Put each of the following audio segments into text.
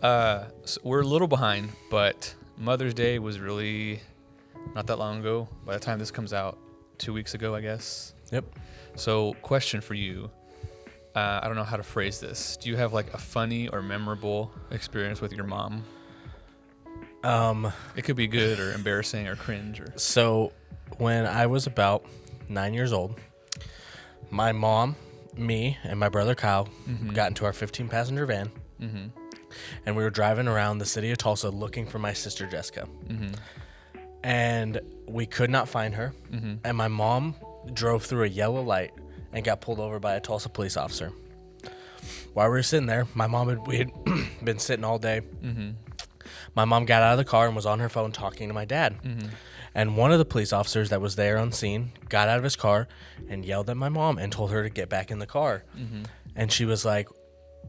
So we're a little behind, but Mother's Day was really not that long ago. By the time this comes out, 2 weeks ago, I guess. Yep. So, question for you. I don't know how to phrase this. Do you have like a funny or memorable experience with your mom? It could be good or embarrassing or cringe or. So when I was about 9 years old, my mom, me, and my brother Kyle got into our 15-passenger van, and we were driving around the city of Tulsa looking for my sister Jessica. And we could not find her, and my mom drove through a yellow light and got pulled over by a Tulsa police officer. While we were sitting there, we had been sitting all day. My mom got out of the car and was on her phone talking to my dad. And one of the police officers that was there on scene got out of his car and yelled at my mom and told her to get back in the car. And she was like,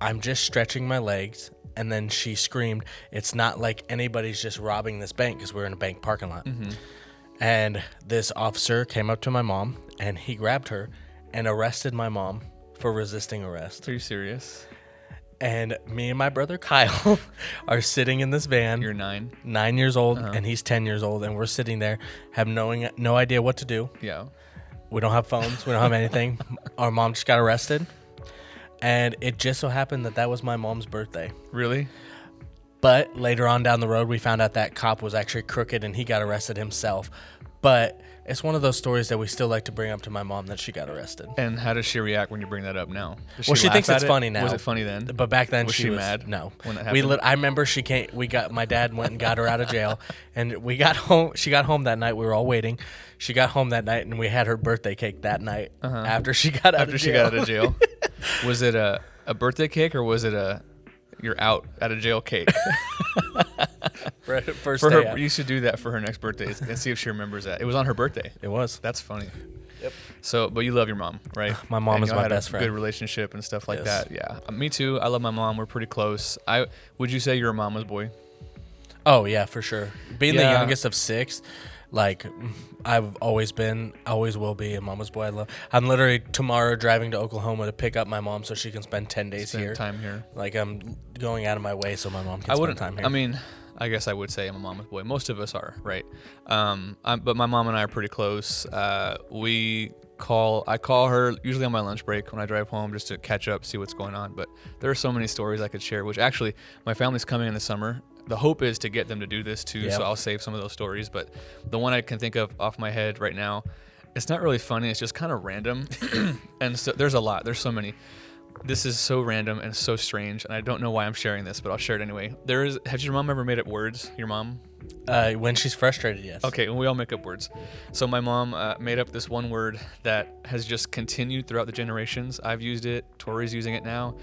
"I'm just stretching my legs." And then she screamed, "It's not like anybody's just robbing this bank," because we're in a bank parking lot. And this officer came up to my mom and he grabbed her and arrested my mom for resisting arrest. Are you serious? And me and my brother Kyle are sitting in this van. You're 9? 9 years old, and he's 10 years old, and we're sitting there, have no idea what to do. Yeah. We don't have phones. We don't have anything. Our mom just got arrested, and it just so happened that was my mom's birthday. Really? But later on down the road, we found out that cop was actually crooked, and he got arrested himself. But it's one of those stories that we still like to bring up to my mom that she got arrested. And how does she react when you bring that up now? Well, she thinks it's funny now. Was it funny then? But back then was she was mad? No. When that happened? I remember she came. My dad went and got her out of jail, and we got home. She got home that night. We were all waiting. She got home that night, and we had her birthday cake that night after she got out of jail. She got out of jail. Was it a birthday cake or was it you're out at a jail cake? First for day her, out. you should do that for her next birthday and see if she remembers that. It was on her birthday. It was. That's funny. Yep. So, but you love your mom, right? My mom and is my had best a friend. Good relationship and stuff like Yes. that. Yeah, me too. I love my mom. We're pretty close. Would you say you're a mama's boy? Oh yeah, for sure. Being the Yeah. youngest of 6, like I've always will be a mama's boy. I'm literally tomorrow driving to Oklahoma to pick up my mom so she can spend 10 days Spend here. time here. Like I'm going out of my way so my mom can I spend wouldn't. time here. I mean, I guess I would say I'm a mama's boy. Most of us are, right? But my mom and I are pretty close. I call her usually on my lunch break when I drive home just to catch up, see what's going on. But there are so many stories I could share, which actually my family's coming in the summer. The hope is to get them to do this too, Yep. so I'll save some of those stories. But the one I can think of off my head right now, it's not really funny. It's just kind of random. And so there's a lot. There's so many. This is so random and so strange, and I don't know why I'm sharing this, but I'll share it anyway. Has your mom ever made up words? Your mom? When she's frustrated, yes. Okay, we all make up words. So my mom made up this one word that has just continued throughout the generations. I've used it. Tori's using it now.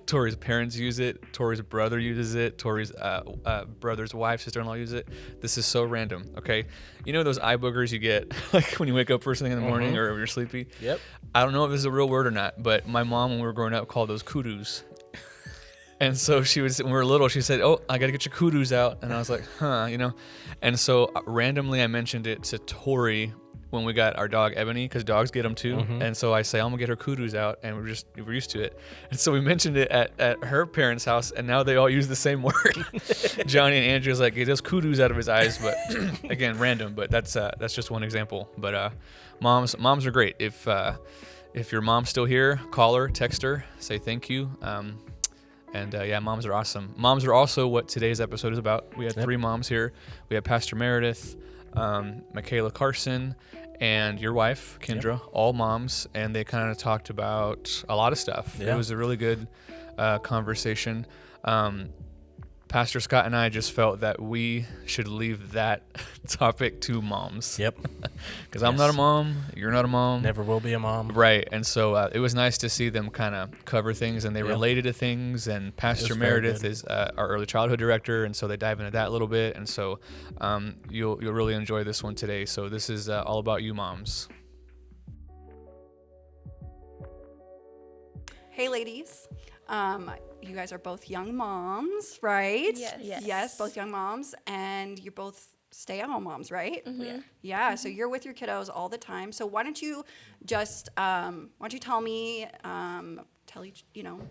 Tori's parents use it. Tori's brother uses it. Tori's brother's wife, sister-in-law use it. This is so random, okay? You know those eye boogers you get like when you wake up first thing in the morning or you're sleepy? Yep. I don't know if this is a real word or not, but my mom, when we were growing up, called those koodoos. And so when we were little, she said, "Oh, I got to get your koodoos out." And I was like, huh, And so randomly I mentioned it to Tori when we got our dog Ebony, because dogs get them too. And so I say, "I'm gonna get her koodoos out," and we're used to it. And so we mentioned it at her parents' house, and now they all use the same word. Johnny and Andrew's like, he does koodoos out of his eyes, but again, random. But that's just one example. But moms are great. If your mom's still here, call her, text her, say thank you. Yeah, moms are awesome. Moms are also what today's episode is about. We had 3 moms here. We had Pastor Meredith, Mikayla, Carson, and your wife, Kendra, all moms, and they kind of talked about a lot of stuff. Yeah. It was a really good conversation. Pastor Scott and I just felt that we should leave that topic to moms. Yep. Because I'm not a mom, you're not a mom. Never will be a mom. Right, and so it was nice to see them kind of cover things, and they related to things, and Pastor Meredith is our early childhood director, and so they dive into that a little bit, and so you'll really enjoy this one today. So this is all about you moms. Hey ladies, you guys are both young moms, right? Yes. Both young moms, and you're both stay-at-home moms, right? Mm-hmm. Yeah. So you're with your kiddos all the time. So why don't you just tell me,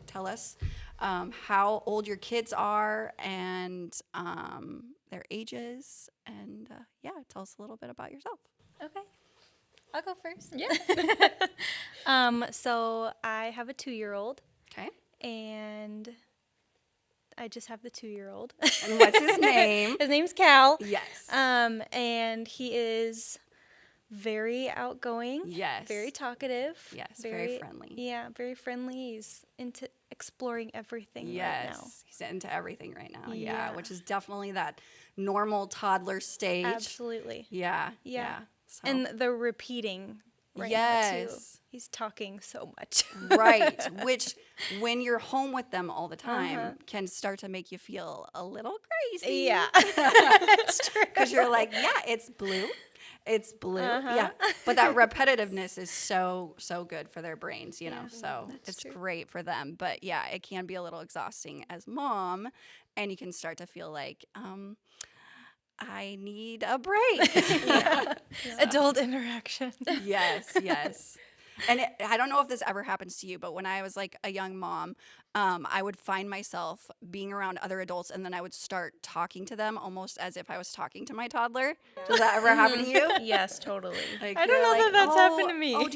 tell us how old your kids are and their ages, and tell us a little bit about yourself. Okay. I'll go first. Yeah. So I have a 2-year-old, Okay. and I just have the 2-year-old. And what's his name? His name's Cal. Yes. And he is very outgoing. Yes. Very talkative. Yes, very friendly. Yeah, very friendly. He's into exploring everything right now. Yes, he's into everything right now. Yeah. Which is definitely that normal toddler stage. Absolutely. Yeah. Yeah. So. And the repeating right now, too. Yes. He's talking so much. Right, which when you're home with them all the time can start to make you feel a little crazy. Yeah. That's true. Because you're like, it's blue. It's blue. Yeah. But that repetitiveness is so good for their brains, so it's true. great for them. But yeah, it can be a little exhausting as mom, and you can start to feel like, I need a break. Adult interaction. Yes. And I don't know if this ever happens to you, but when I was like a young mom, I would find myself being around other adults, and then I would start talking to them almost as if I was talking to my toddler. Does that ever happen to you? Yes, totally. Like, I don't you're know like, that that's happened to me. Oh,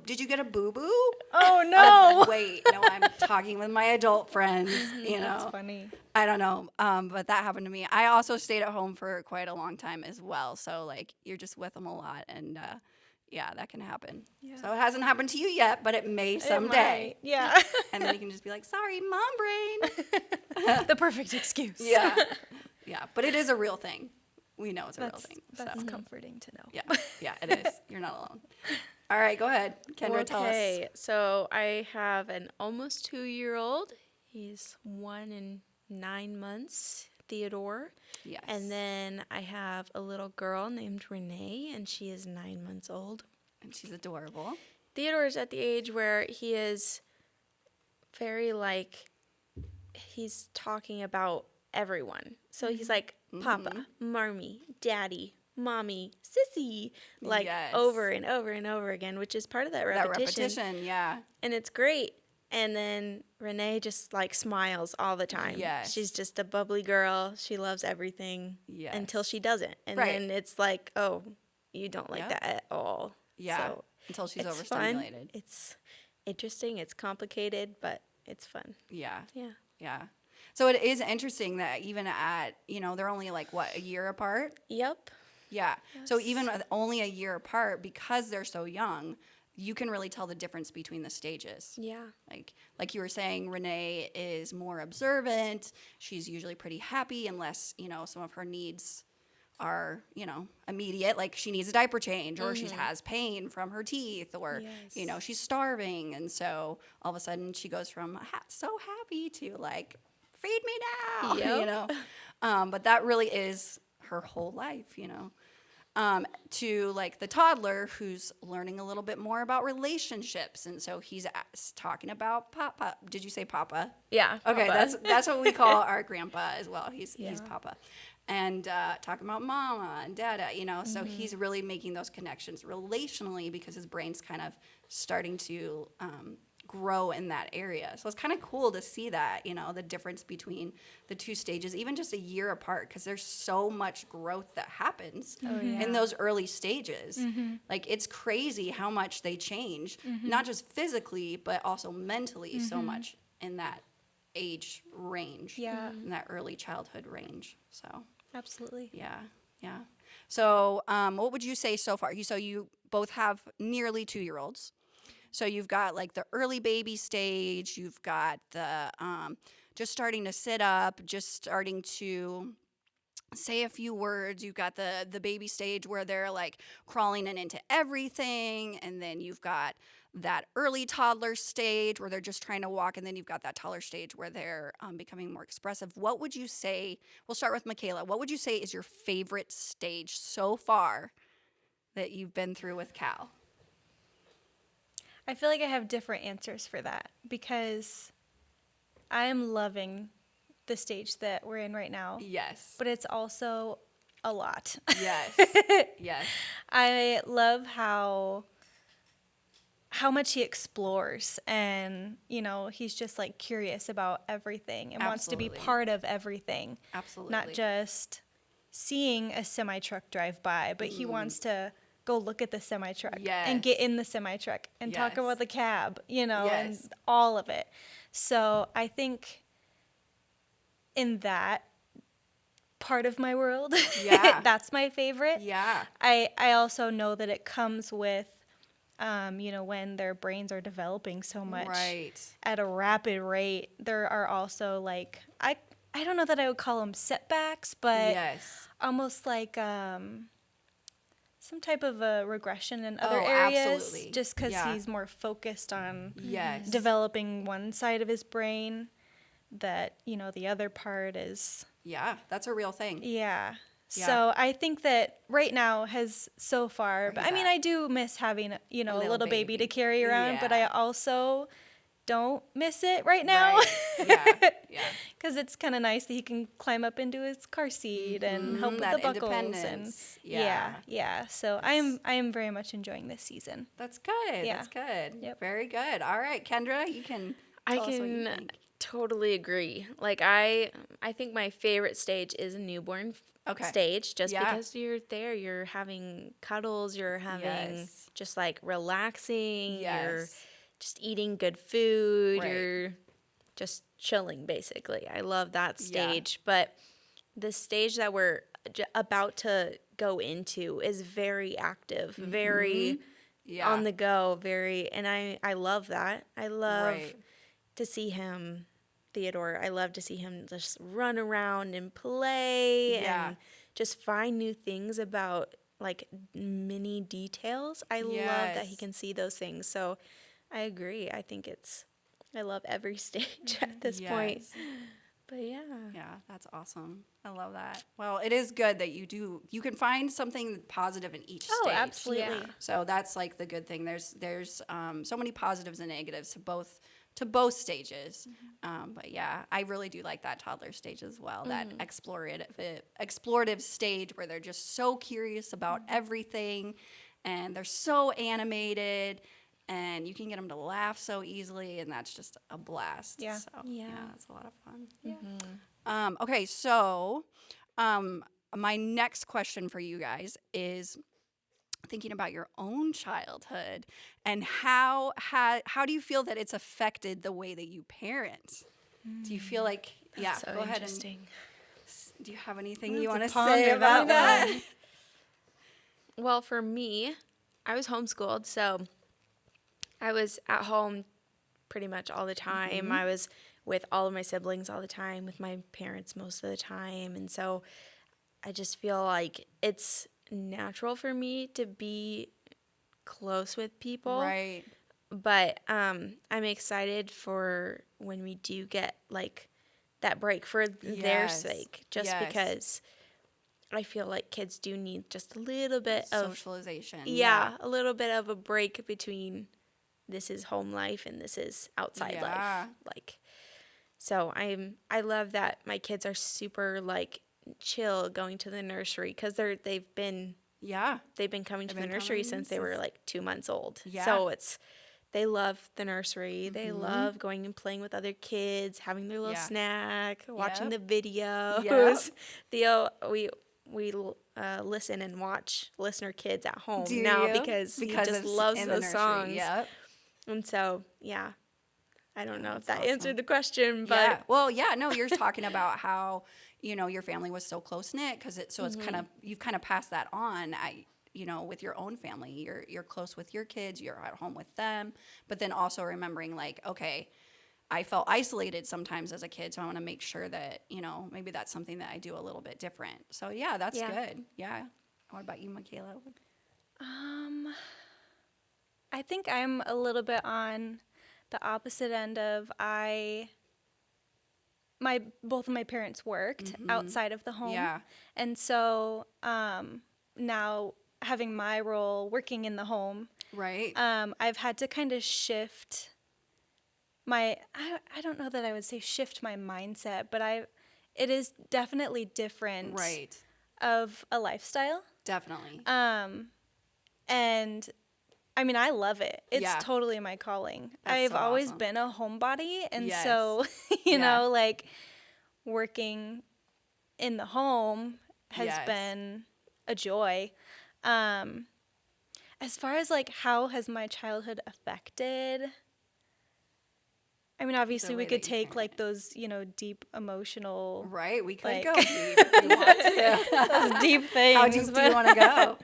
did you get a boo-boo? Oh, no. Wait, no, I'm talking with my adult friends, That's funny. I don't know, but that happened to me. I also stayed at home for quite a long time as well, so like you're just with them a lot, and that can happen. Yeah. So it hasn't happened to you yet, but it may someday. Yeah. And then you can just be like, sorry, mom brain. The perfect excuse. Yeah. But it is a real thing. We know it's a real thing. That's So. comforting to know. Yeah, it is. You're not alone. All right, go ahead. Kendra, tell us. Okay, so I have an almost 2-year-old. He's 1 and 9 months, Theodore. Yes. And then I have a little girl named Renee, and she is 9 months old. And she's adorable. Theodore is at the age where he is very he's talking about everyone. So he's like, Papa, Marmy, Daddy, Mommy, Sissy, Yes. over and over and over again, which is part of that repetition. That repetition, yeah. And it's great. And then Renee just smiles all the time. Yes. She's just a bubbly girl. She loves everything Yes. until she doesn't. And Right. then it's like, oh, you don't like Yep. that at all. Yeah. So Until she's it's overstimulated. fun. It's interesting. It's complicated, but it's fun. Yeah. Yeah. Yeah. So it is interesting that even at, they're only a year apart? Yep. Yeah. So even with only a year apart, because they're so young, you can really tell the difference between the stages. Yeah. Like you were saying, Renee is more observant. She's usually pretty happy unless, some of her needs are, immediate. Like she needs a diaper change or she has pain from her teeth or, Yes. she's starving. And so all of a sudden she goes from so happy to feed me now, Yep. But that really is her whole life, to the toddler who's learning a little bit more about relationships. And so he's talking about Papa. Did you say Papa? Yeah. Okay, Papa. that's what we call our grandpa as well. He's Papa. And talking about Mama and Dada, so he's really making those connections relationally because his brain's kind of starting to grow in that area. So it's kind of cool to see that, the difference between the two stages, even just a year apart, because there's so much growth that happens in those early stages. It's crazy how much they change, not just physically, but also mentally so much in that age range, in that early childhood range. So Absolutely. yeah. So what would you say so far? So you both have nearly 2-year-olds. So you've got the early baby stage, you've got the just starting to sit up, just starting to say a few words. You've got the baby stage where they're crawling in into everything, and then you've got that early toddler stage where they're just trying to walk, and then you've got that toddler stage where they're becoming more expressive. What would you say, we'll start with Mikayla, what would you say is your favorite stage so far that you've been through with Cal? I feel like I have different answers for that because I am loving the stage that we're in right now. Yes. But it's also a lot. Yes. Yes. I love how how much he explores, and he's just like curious about everything and wants to be Absolutely. part of everything. Absolutely. Not just seeing a semi truck drive by, but he wants to go look at the semi truck and get Yes. in the semi truck and talk Yes. about the cab, and Yes. all of it. So I think in that part of my world, Yeah. that's my favorite. Yeah. I also know that it comes with, when their brains are developing so much Right. at a rapid rate, there are also like, I don't know that I would call them setbacks, but Yes. almost like some type of a regression in other Oh, areas, absolutely. just because Yeah. he's more focused on Yes. developing one side of his brain, that the other part is. Yeah, that's a real thing. Yeah. Yeah. So I think that right now has so far, but he's I mean, at. I do miss having, a Little little baby to baby. carry around, but I Yeah. also don't miss it right now. Right. Yeah. Yeah. Because it's kind of nice that he can climb up into his car seat and help with that the buckles. And independence. yeah. Yeah. So I am very much enjoying this season. That's good. Yeah. That's good. Yep. Very good. All right, Kendra, you can I tell us what you can think. totally agree. Like I think my favorite stage is a newborn Okay. stage, just Yeah. because you're there, you're having cuddles, you're having Yes. just like relaxing, you're Yes. just eating good food, Right. you're just chilling basically. I love that Yeah. stage, but the stage that we're about to go into is very active, very Yeah. on the go, and I love that. I love Right. to see him, Theodore. I love to see him just run around and play Yeah. and just find new things about like mini details. I love that he Yes. can see those things. So I agree. I love every stage at this point. Yes. But yeah. Yeah, that's awesome. I love that. Well, it is good that you can find something positive in each Oh, stage. absolutely. Yeah. So that's like the good thing. There's so many positives and negatives to both stages. But yeah, I really do like that toddler stage as well. That explorative stage where they're just so curious about everything, and they're so animated, and you can get them to laugh so easily, and that's just a blast. Yeah. So, Yeah. that's a lot of fun. Yeah. Okay, so my next question for you guys is thinking about your own childhood and how do you feel that it's affected the way that you parent? Do you feel like That's so go ahead interesting. and do you have anything We'll you have want to to say ponder about that that? Well, for me, I was homeschooled, so I was at home pretty much all the time. I was with all of my siblings all the time, with my parents most of the time. And so I just feel like it's natural for me to be close with people. Right. But I'm excited for when we do get like that break for their Yes. sake, just Yes. because I feel like kids do need just a little bit of Socialization. a little bit of a break between this is home life and this is outside Yeah. life. Like, so I love that my kids are super like chill going to the nursery, because they've been Yeah. coming to They've the been nursery coming since they were since- like 2 months old. Yeah. So they love the nursery. They love going and playing with other kids, having their little Yeah. snack, watching Yep. the videos. Yep. Theo, we listen and watch Listener Kids at home Do now you? because he Because just it's loves in the those nursery. songs. Yep. And so, yeah, I don't know if that's that answered awesome. the question, but Yeah. Well, yeah, no, you're talking about how, your family was so close knit because it's kind of, you've kind of passed that on. With your own family, you're close with your kids, you're at home with them, but then also remembering like, okay, I felt isolated sometimes as a kid, so I want to make sure that, maybe that's something that I do a little bit different. So yeah, that's Yeah. good. Yeah. What about you, Mikayla? I think I'm a little bit on the opposite end of both of my parents worked outside of the home. Yeah. And so now having my role working in the home, Right. I've had to kind of shift I don't know that I would say shift my mindset, but it is definitely different Right. of a lifestyle. Definitely. And I mean, I love it. It's Yeah. totally my calling. That's I've so always awesome. been a homebody. And Yes. so, Yeah. like working in the home has Yes. been a joy. As far as like how has my childhood affected, I mean, obviously we way could that you take frame like it. those, deep emotional, Right? We could Like- go deep if you want to. those deep things. How deep do but- you want to go?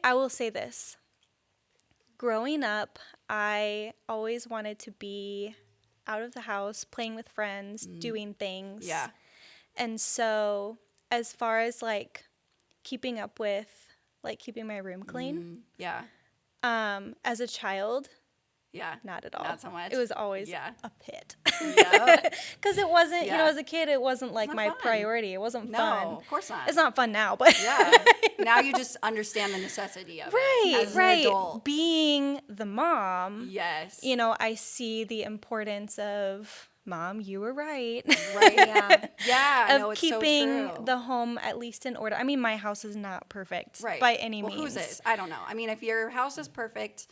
I will say this. Growing up, I always wanted to be out of the house, playing with friends, doing things. Yeah. And so, as far as like keeping up with, like keeping my room clean, Yeah. as a child, Yeah. not at all. Not so much? It was always Yeah. a pit. Yeah. Because it wasn't, Yeah. as a kid, it wasn't like not my fun. priority. It wasn't No, fun. of course not. It's not fun now, but Yeah. Now you just understand the necessity of it as an right. adult. Being the mom, Yes. I see the importance of, Mom, you were right. Right. Yeah. Yeah. of No, it's keeping so true. the home at least in order. I mean, my house is not perfect Right. by any well, means. whose is? I don't know. I mean, if your house is perfect,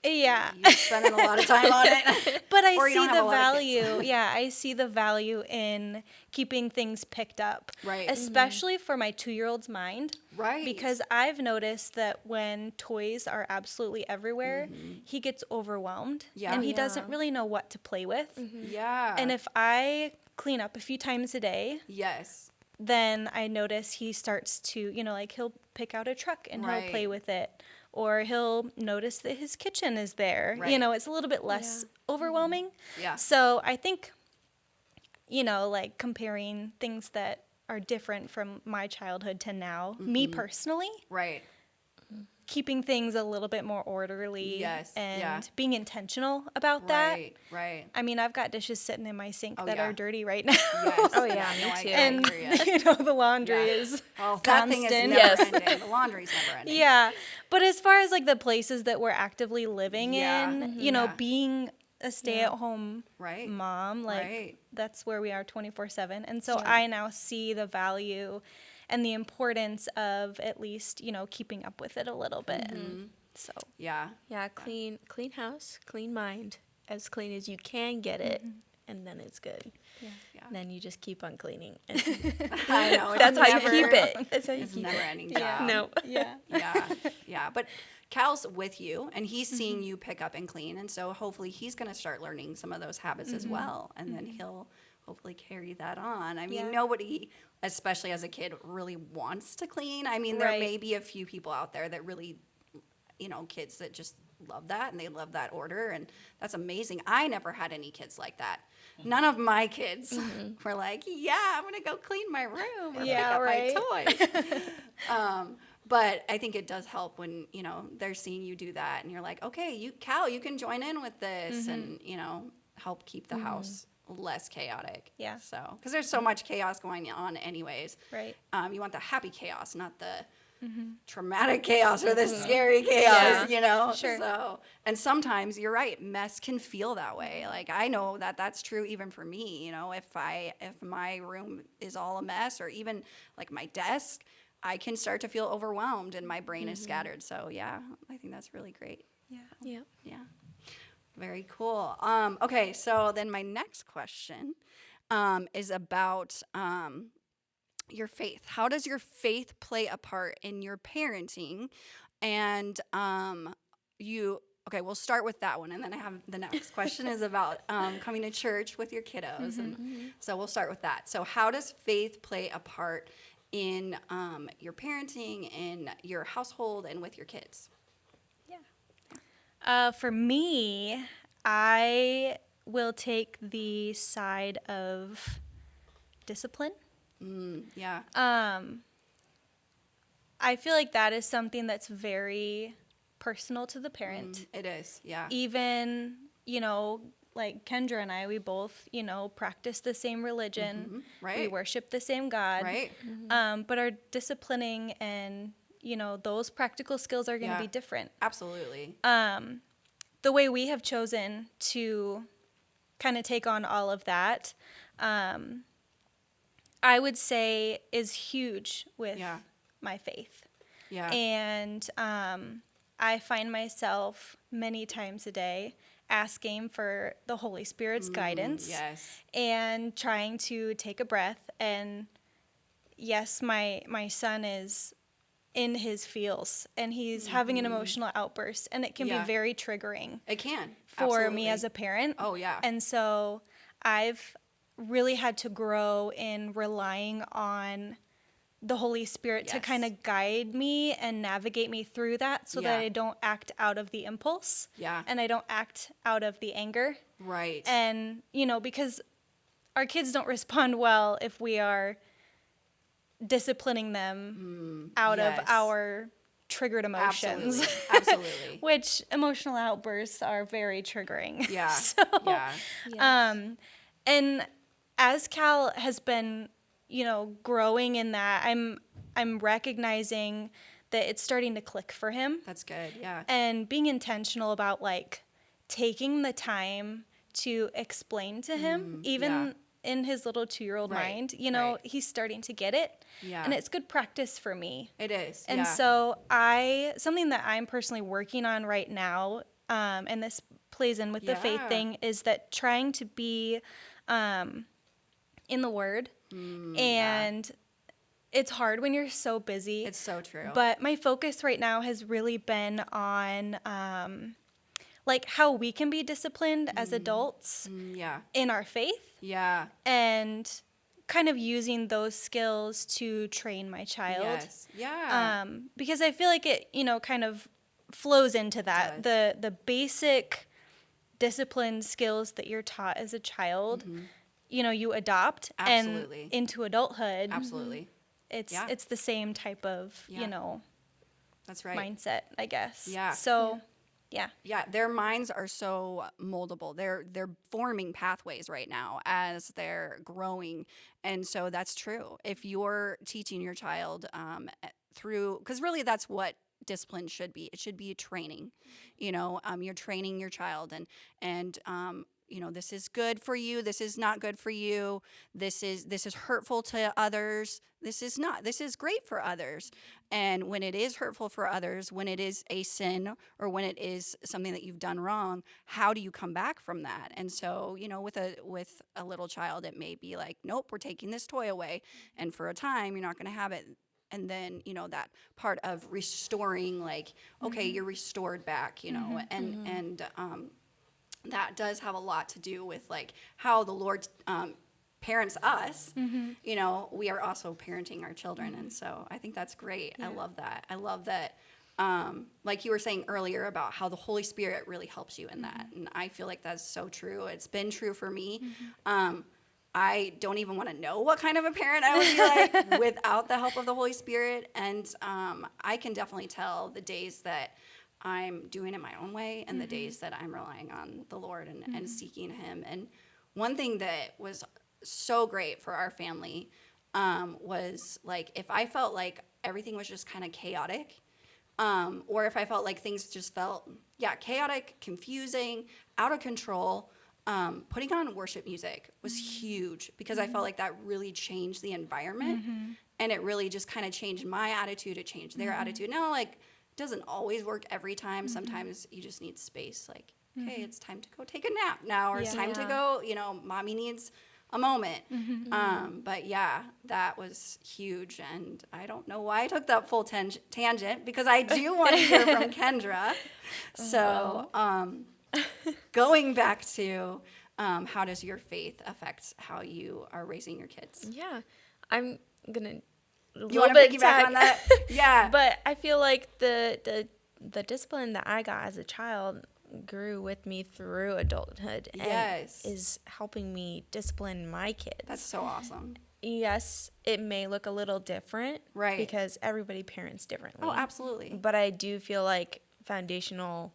Yeah. you're spending a lot of time on it. But I Or you see don't have the a lot of kids. value. Yeah, I see the value in keeping things picked up. Right. Especially for my 2-year-old's mind. Right. Because I've noticed that when toys are absolutely everywhere, he gets overwhelmed. Yeah. And he Yeah. doesn't really know what to play with. Yeah. And if I clean up a few times a day, yes. then I notice he starts to, like he'll pick out a truck and he'll play Right. with it. Or he'll notice that his kitchen is there. Right. It's a little bit less overwhelming. Yeah. So I think, like comparing things that are different from my childhood to now, me personally, Right. keeping things a little bit more orderly Yes, and yeah. being intentional about that. Right. Right. I mean, I've got dishes sitting in my sink Oh, that yeah. are dirty right now. Yes. Oh, yeah, me No, I too. And, hear ya. the laundry Yeah. is Oh, that thing is constant. never Yes. ending. The laundry's never ending. Yeah. But as far as like the places that we're actively living Yeah. in, Yeah. being a stay-at-home Right. mom, like Right. that's where we are 24/7. And so I now see the value and the importance of at least, keeping up with it a little bit. So, Yeah. Yeah, clean house, clean mind, as clean as you can get it, and then it's good. Yeah. And then you just keep on cleaning. And I know. It's that's how you never- keep it. That's how you It's keep never it. ending job. yeah. No. Yeah. Yeah. Yeah. But Cal's with you and he's seeing you pick up and clean. And so hopefully he's going to start learning some of those habits as well. And then he'll hopefully carry that on. I mean, Yeah. nobody, especially as a kid, really wants to clean. I mean, there Right. may be a few people out there that really, kids that just love that and they love that order. And that's amazing. I never had any kids like that. None of my kids were like, yeah, I'm going to go clean my room or Yeah, pick up right. my toys. But I think it does help when, they're seeing you do that and you're like, okay, Cal, you can join in with this and, help keep the house less chaotic. Yeah. So, because there's so much chaos going on anyways. Right. You want the happy chaos, not the traumatic chaos or the scary chaos, Sure. So, and sometimes you're right, mess can feel that way. Like I know that that's true even for me, if my room is all a mess or even like my desk, I can start to feel overwhelmed and my brain is scattered. So yeah, I think that's really great. Yeah. Yeah. Yeah. Very cool. Okay, so then my next question is about your faith. How does your faith play a part in your parenting? And we'll start with that one. And then I have the next question is about coming to church with your kiddos. And so we'll start with that. So how does faith play a part in your parenting, in your household, and with your kids? For me, I will take the side of discipline. Yeah. I feel like that is something that's very personal to the parent. It is. Yeah. Even, like Kendra and I, we both, practice the same religion. Right. We worship the same God. Right. But our disciplining and, those practical skills are going to Yeah. be different. Absolutely. The way we have chosen to kind of take on all of that, I would say is huge with Yeah. my faith. Yeah. And I find myself many times a day asking for the Holy Spirit's guidance. Yes. And trying to take a breath. And yes, my son is in his feels, and he's having an emotional outburst, and it can be very triggering. It can. For me as a parent. Oh, yeah. And so I've really had to grow in relying on the Holy Spirit to kind of guide me and navigate me through that so that I don't act out of the impulse. Yeah. And I don't act out of the anger. Right. And, because our kids don't respond well if we are disciplining them out of our triggered emotions. Absolutely. Which emotional outbursts are very triggering. Yeah. So, and as Cal has been, growing in that, I'm recognizing that it's starting to click for him. That's good. Yeah. And being intentional about taking the time to explain to him, even in his little 2-year-old mind, he's starting to get it. Yeah. And it's good practice for me. It is. And so something that I'm personally working on right now, and this plays in with the faith thing, is that trying to be in the Word. And it's hard when you're so busy. It's so true. But my focus right now has really been on how we can be disciplined as adults in our faith. Yeah. And kind of using those skills to train my child. Yes. Yeah. Because I feel like it, kind of flows into that. The basic discipline skills that you're taught as a child, you adopt Absolutely. and into adulthood. Absolutely. It's the same type of, That's right. mindset, I guess. Yeah. So, Yeah, their minds are so moldable. They're forming pathways right now as they're growing, and so that's true. If you're teaching your child through, because really that's what discipline should be. It should be a training. You're training your child, and this is good for you. This is not good for you. This is hurtful to others. This is not. This is great for others. And when it is hurtful for others, when it is a sin or when it is something that you've done wrong, how do you come back from that? And so, with a little child, it may be like, nope, we're taking this toy away, and for a time, you're not going to have it. And then, that part of restoring, okay, you're restored back, and that does have a lot to do with how the Lord parents us. We are also parenting our children, and so I think that's great. I love that. I love that. Like you were saying earlier about how the Holy Spirit really helps you in that, and I feel like that's so true. It's been true for me. I don't even want to know what kind of a parent I would be like without the help of the Holy Spirit, and I can definitely tell the days that I'm doing it my own way and the days that I'm relying on the Lord and seeking Him. And one thing that was so great for our family was if I felt like everything was just kind of chaotic, or if I felt like things just felt, chaotic, confusing, out of control, putting on worship music was huge because I felt like that really changed the environment, and it really just kind of changed my attitude, it changed their attitude. Now, doesn't always work every time. Sometimes you just need space. Okay, it's time to go take a nap now, or it's time to go, mommy needs a moment. But that was huge. And I don't know why I took that full tangent because I do want to hear from Kendra. So going back to how does your faith affect how you are raising your kids? Yeah, I'm going to you want to piggyback on that? Yeah. But I feel like the discipline that I got as a child grew with me through adulthood and is helping me discipline my kids. That's so awesome. Yes, it may look a little different. Right. Because everybody parents differently. Oh, absolutely. But I do feel like foundational,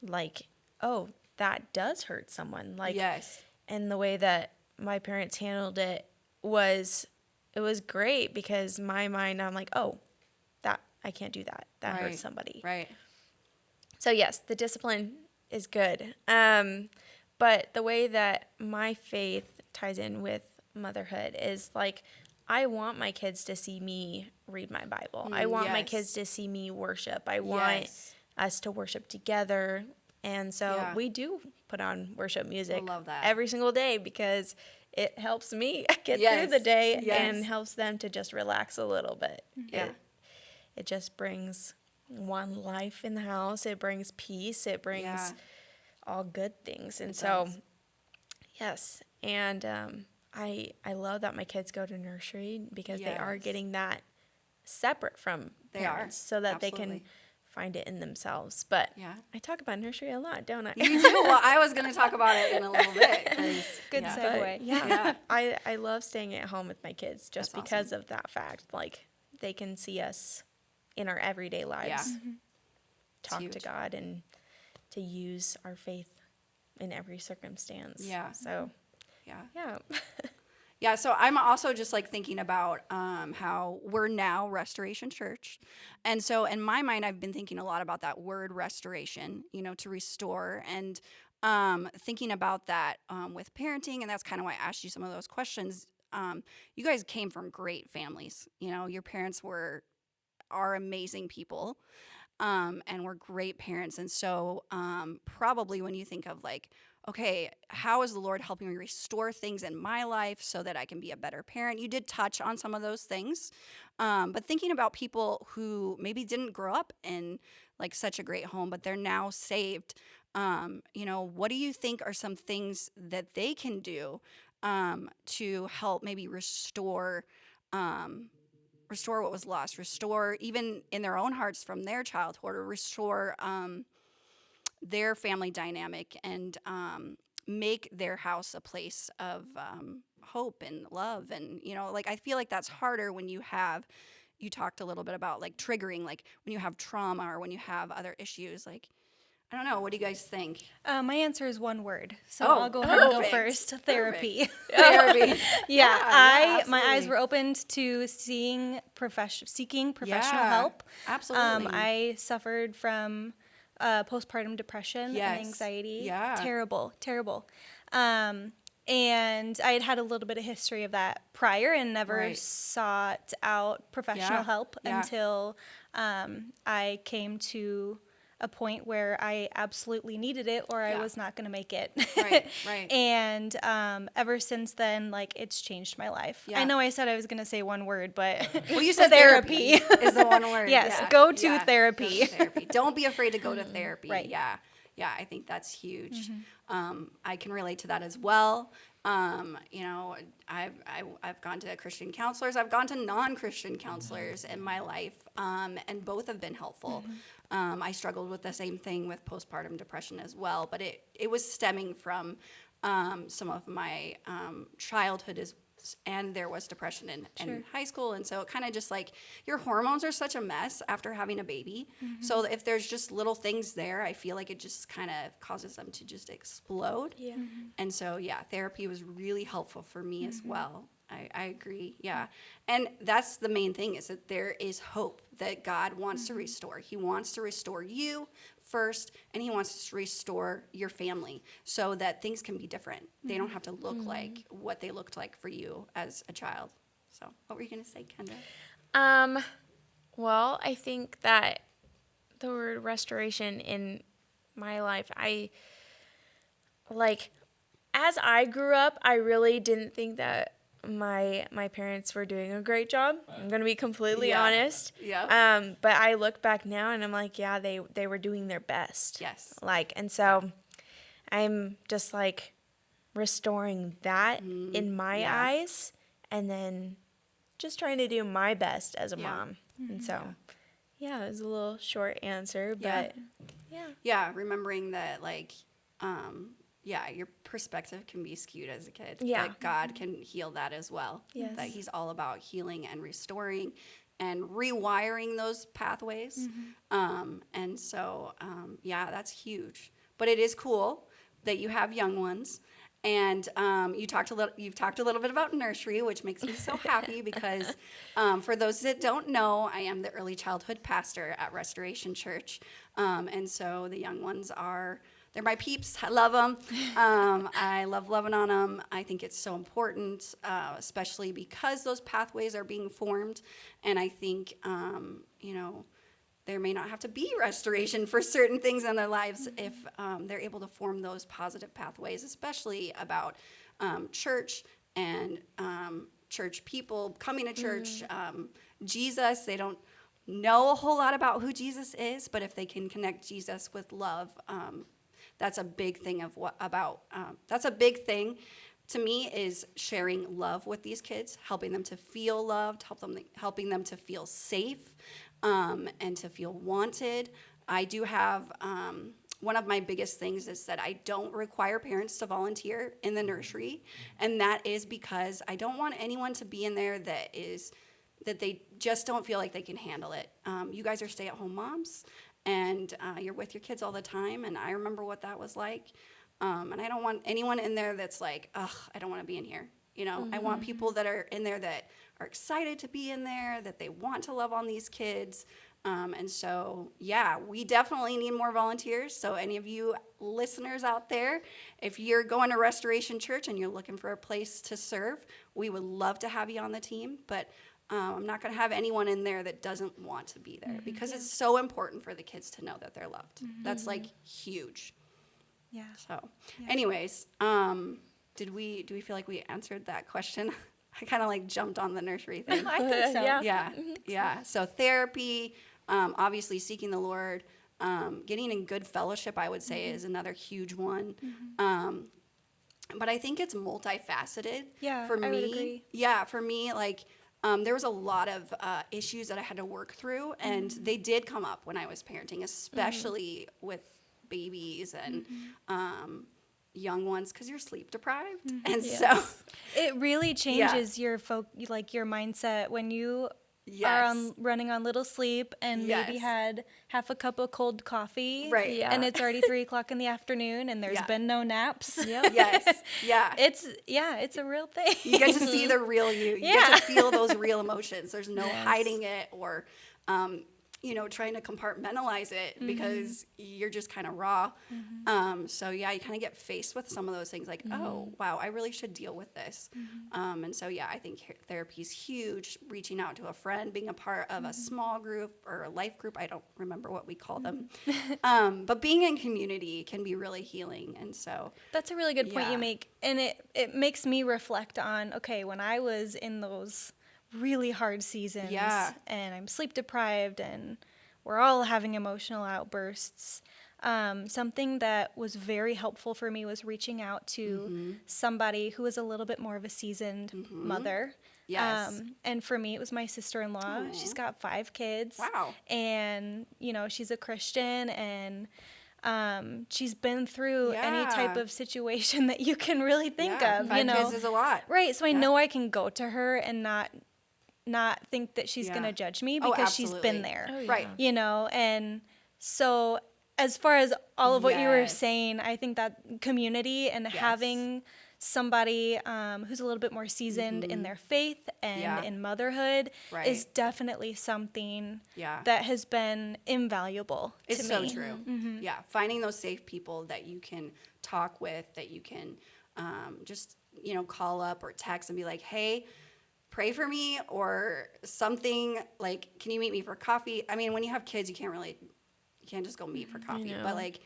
that does hurt someone. Yes. And the way that my parents handled it was great because my mind, I'm like, that I can't do that. That hurts somebody. Right. So yes, the discipline is good. But the way that my faith ties in with motherhood is I want my kids to see me read my Bible. I want my kids to see me worship. I want us to worship together. And so we do put on worship music every single day because it helps me get through the day and helps them to just relax a little bit. Yeah. It just brings one life in the house. It brings peace. It brings all good things. And so, yes. And I love that my kids go to nursery because they are getting that separate from parents so that they can find it in themselves. But I talk about nursery a lot, don't I? You do. Well, I was going to talk about it in a little bit. Good segue. I love staying at home with my kids just because of that fact. Like, they can see us in our everyday lives, talk to God, and to use our faith in every circumstance. Yeah. So, yeah, so I'm also just like thinking about how we're now Restoration Church. And so in my mind, I've been thinking a lot about that word restoration, you know, to restore, and thinking about that with parenting. And that's kind of why I asked you some of those questions. You guys came from great families. You know, your parents are amazing people and were great parents. And so probably when you think of like, okay, how is the Lord helping me restore things in my life so that I can be a better parent? You did touch on some of those things, but thinking about people who maybe didn't grow up in like such a great home, but they're now saved, you know, what do you think are some things that they can do to help maybe restore what was lost, restore even in their own hearts from their childhood, or restore their family dynamic, and make their house a place of hope and love. And, you know, like I feel like that's harder when you talked a little bit about like triggering, like when you have trauma or when you have other issues. Like, I don't know. What do you guys think? My answer is one word. So I'll go ahead and go first. Therapy. Therapy. My eyes were opened to seeking professional help. Absolutely. I suffered from postpartum depression and anxiety. Yeah. Terrible. And I had a little bit of history of that prior and never sought out professional help until I came to a point where I absolutely needed it, or I was not going to make it. Right. And ever since then, like, it's changed my life. Yeah. I know I said I was going to say one word, but well, you said therapy is the one word. Yes, go to therapy. Go to therapy. Don't be afraid to go to therapy. Right. Yeah, I think that's huge. I can relate to that as well. You know, I've gone to Christian counselors. I've gone to non-Christian counselors in my life, and both have been helpful. I struggled with the same thing with postpartum depression as well, but it was stemming from some of my childhood and there was depression in high school. And so it kind of just like your hormones are such a mess after having a baby. So if there's just little things there, I feel like it just kind of causes them to just explode. Yeah. And so, therapy was really helpful for me as well. I agree. Yeah. And that's the main thing, is that there is hope that God wants to restore. He wants to restore you first, and he wants to restore your family so that things can be different. They don't have to look like what they looked like for you as a child. So what were you going to say, Kendra? Well, I think that the word restoration in my life, as I grew up, I really didn't think that my parents were doing a great job. I'm going to be completely honest. Yeah. But I look back now and I'm like, they were doing their best. Yes. And so I'm just like restoring that in my eyes, and then just trying to do my best as a mom. And so, it was a little short answer, but yeah, remembering that your perspective can be skewed as a kid. Yeah. That God can heal that as well. Yes. That he's all about healing and restoring and rewiring those pathways. And so, that's huge. But it is cool that you have young ones. And you've talked a little bit about nursery, which makes me so happy because for those that don't know, I am the early childhood pastor at Restoration Church. And so the young ones are they're my peeps. I love them. I love loving on them. I think it's so important, especially because those pathways are being formed. And I think, there may not have to be restoration for certain things in their lives if they're able to form those positive pathways, especially about church and church people coming to church. Jesus, they don't know a whole lot about who Jesus is, but if they can connect Jesus with love, that's a big thing that's a big thing to me, is sharing love with these kids, helping them to feel loved, helping them to feel safe, and to feel wanted. I do have, one of my biggest things is that I don't require parents to volunteer in the nursery, and that is because I don't want anyone to be in there that they just don't feel like they can handle it. You guys are stay-at-home moms, and you're with your kids all the time, and I remember what that was like. And I don't want anyone in there that's like, ugh, I don't want to be in here. I want people that are in there that are excited to be in there, that they want to love on these kids. And so, yeah, we definitely need more volunteers. So any of you listeners out there, if you're going to Restoration Church and you're looking for a place to serve, we would love to have you on the team. But I'm not going to have anyone in there that doesn't want to be there, because it's so important for the kids to know that they're loved. That's like huge. Yeah. So, anyways, do we feel like we answered that question? I kind of like jumped on the nursery thing. I think so. Yeah. So therapy, obviously seeking the Lord, getting in good fellowship, I would say, is another huge one. But I think it's multifaceted. Yeah, for me. I would agree. Yeah, for me, like, there was a lot of issues that I had to work through, and they did come up when I was parenting, especially with babies and young ones, because you're sleep deprived, and so it really changes your your mindset when you are running on little sleep and maybe had half a cup of cold coffee, right? And it's already 3:00 in the afternoon, and there's been no naps. It's a real thing. You get to see the real you. You get to feel those real emotions. There's no hiding it or trying to compartmentalize it, because you're just kind of raw. So you kind of get faced with some of those things, like, oh, wow, I really should deal with this. And so, I think therapy is huge. Reaching out to a friend, being a part of a small group or a life group. I don't remember what we call them. But being in community can be really healing. And so that's a really good point you make. And it makes me reflect on, okay, when I was in those really hard seasons and I'm sleep deprived and we're all having emotional outbursts, something that was very helpful for me was reaching out to somebody who was a little bit more of a seasoned mother. And for me, it was my sister-in-law. Aww. She's got 5 kids. Wow. And she's a Christian, and she's been through any type of situation that you can really think of. 5 kids is a lot. Right. So I know I can go to her and not think that she's going to judge me, because she's been there. Oh, yeah. Right. And so as far as all of what you were saying, I think that community and having somebody who's a little bit more seasoned in their faith and in motherhood is definitely something that has been invaluable to me. It's so true. Yeah, finding those safe people that you can talk with, that you can just call up or text and be like, hey, pray for me, or something, like, can you meet me for coffee? I mean, when you have kids, you can't just go meet for coffee, but like,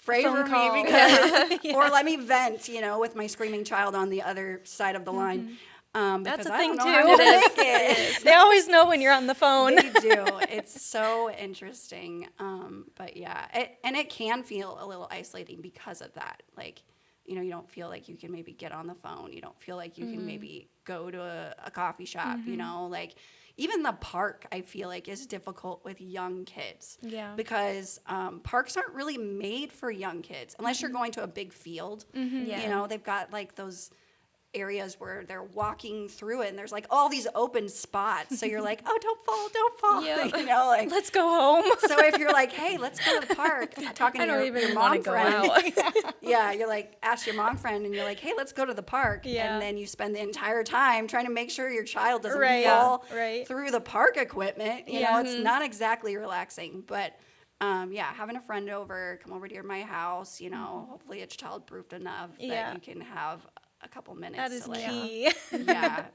pray for me, because, or let me vent, with my screaming child on the other side of the line. That's a thing, too. It is. They always know when you're on the phone. They do. It's so interesting. But it can feel a little isolating because of that. Like, you don't feel like you can maybe get on the phone. You don't feel like you can maybe go to a coffee shop, like even the park, I feel like, is difficult with young kids. Yeah. Because parks aren't really made for young kids unless you're going to a big field. They've got like those areas where they're walking through it, and there's like all these open spots, so you're like, oh, don't fall. Like, let's go home. So if you're like, hey, let's go to the park, talking to your mom friend, you're like, ask your mom friend, and you're like, hey, let's go to the park, and then you spend the entire time trying to make sure your child doesn't fall through the park equipment. It's not exactly relaxing, but having a friend over, come over to my house, you know, hopefully it's child-proofed enough Yeah. that you can have a couple minutes That is to like, key.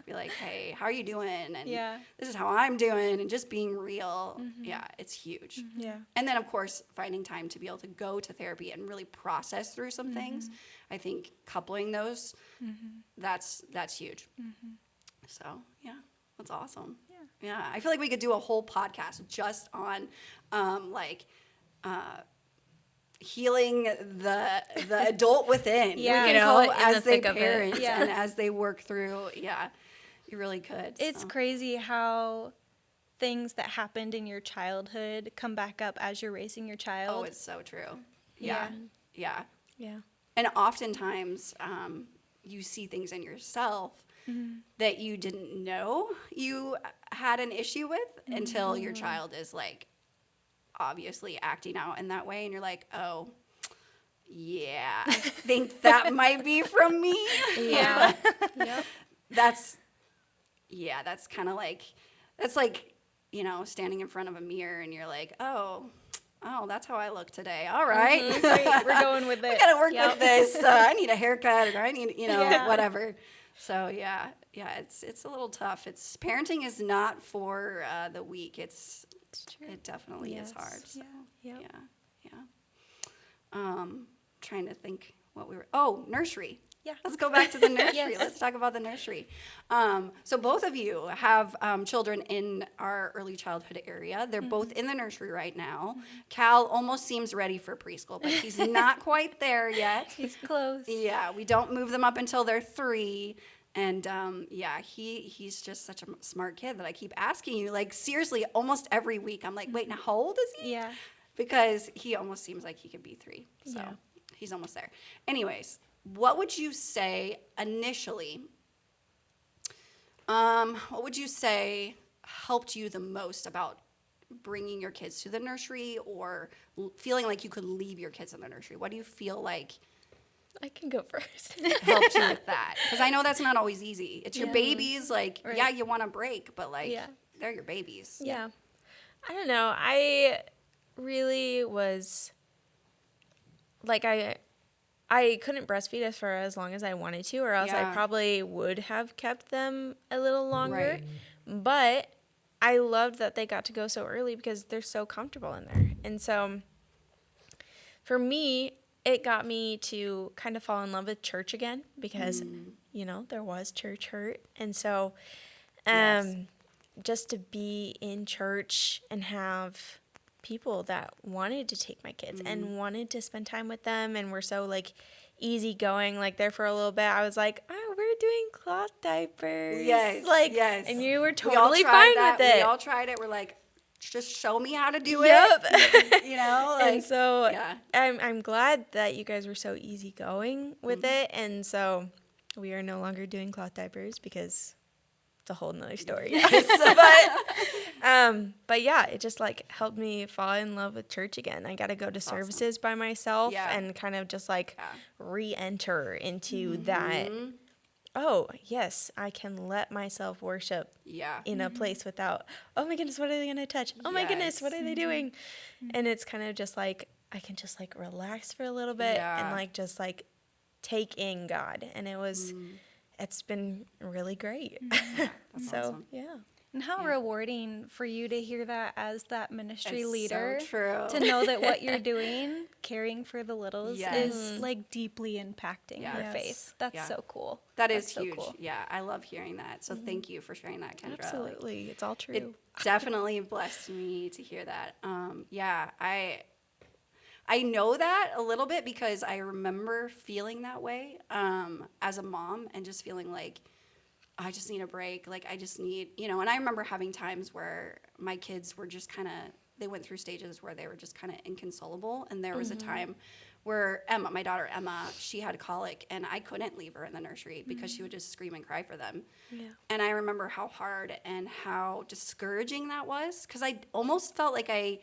be like, hey, how are you doing? And Yeah. this is how I'm doing, and just being real. Yeah, it's huge. Yeah. And then, of course, finding time to be able to go to therapy and really process through some things. I think coupling those, that's huge. So, yeah, that's awesome. Yeah, I feel like we could do a whole podcast just on, healing the adult within, Yeah. you can call know, it in the as they thick of it. parent Yeah. and as they work through. Yeah, you really could. It's so. crazy how things that happened in your childhood come back up as you're raising your child. Oh, it's so true. Yeah, Yeah. yeah. Yeah. And oftentimes, you see things in yourself that you didn't know you had an issue with until your child is like obviously acting out in that way, and you're like, oh, yeah, I think that might be from me. Yeah. Yep. That's kind of like, that's like, you know, standing in front of a mirror and you're like, oh, that's how I look today. All right. Great. We're going with I it. gotta work Yep. with this. I need a haircut, or I need, you know, Yeah. whatever. So yeah, it's a little tough. It's parenting is not for the weak. It's true. It definitely is hard. So, Yep. yeah. Trying to think what nursery. Yeah. Let's go back to the nursery. Yes. Let's talk about the nursery. So both of you have children in our early childhood area. They're both in the nursery right now. Cal almost seems ready for preschool, but he's not quite there yet. He's close. Yeah, we don't move them up until they're 3. And he's just such a smart kid that I keep asking you, like, seriously, almost every week. I'm like, wait, now how old is he? Yeah. Because he almost seems like he could be 3. So Yeah. he's almost there. Anyways, what would you say initially? What would you say helped you the most about bringing your kids to the nursery, or feeling like you could leave your kids in the nursery? What do you feel like I can go first. helped you with that? Because I know that's not always easy. It's your Yeah. babies. Like, Right. yeah, you want a break, but like, Yeah. they're your babies. Yeah. I don't know. I really was like I couldn't breastfeed us for as long as I wanted to, or else Yeah. I probably would have kept them a little longer. Right. But I loved that they got to go so early because they're so comfortable in there. And so for me, it got me to kind of fall in love with church again because, you know, there was church hurt. And so Yes. just to be in church and have people that wanted to take my kids and wanted to spend time with them and were so like easygoing, like there for a little bit, I was like, oh, we're doing cloth diapers. Yes, like, yes. and you were We all totally tried fine that. with it. We all tried it. We're like, just show me how to do Yep. it. You know, like, And so yeah. I'm glad that you guys were so easygoing with it. And so we are no longer doing cloth diapers because it's a whole nother story. But yeah, it just like helped me fall in love with church again. I got to go to services by myself Yeah. and kind of just like Yeah. re-enter into that. Oh, yes, I can let myself worship Yeah. in a place without, oh my goodness, what are they going to touch? Oh my goodness, what are they doing? And it's kind of just like, I can just like relax for a little bit Yeah. and like just like take in God. And it was, it's been really great. So, awesome. yeah. And how rewarding for you to hear that as that ministry It's leader. so true. To know that what you're doing, caring for the littles, Yes. is like deeply impacting your Yes. faith. That's Yeah. so cool. That is That's so huge. cool. Yeah, I love hearing that. So thank you for sharing that, Kendra. Like, Absolutely. It's all true. it definitely blessed me to hear that. Yeah, I know that a little bit because I remember feeling that way as a mom and just feeling like I just need a break. Like I just need, you know, and I remember having times where my kids were just kind of, they went through stages where they were just kind of inconsolable. And there was a time where Emma, my daughter Emma, she had colic and I couldn't leave her in the nursery because she would just scream and cry for them. Yeah. And I remember how hard and how discouraging that was because I almost felt like I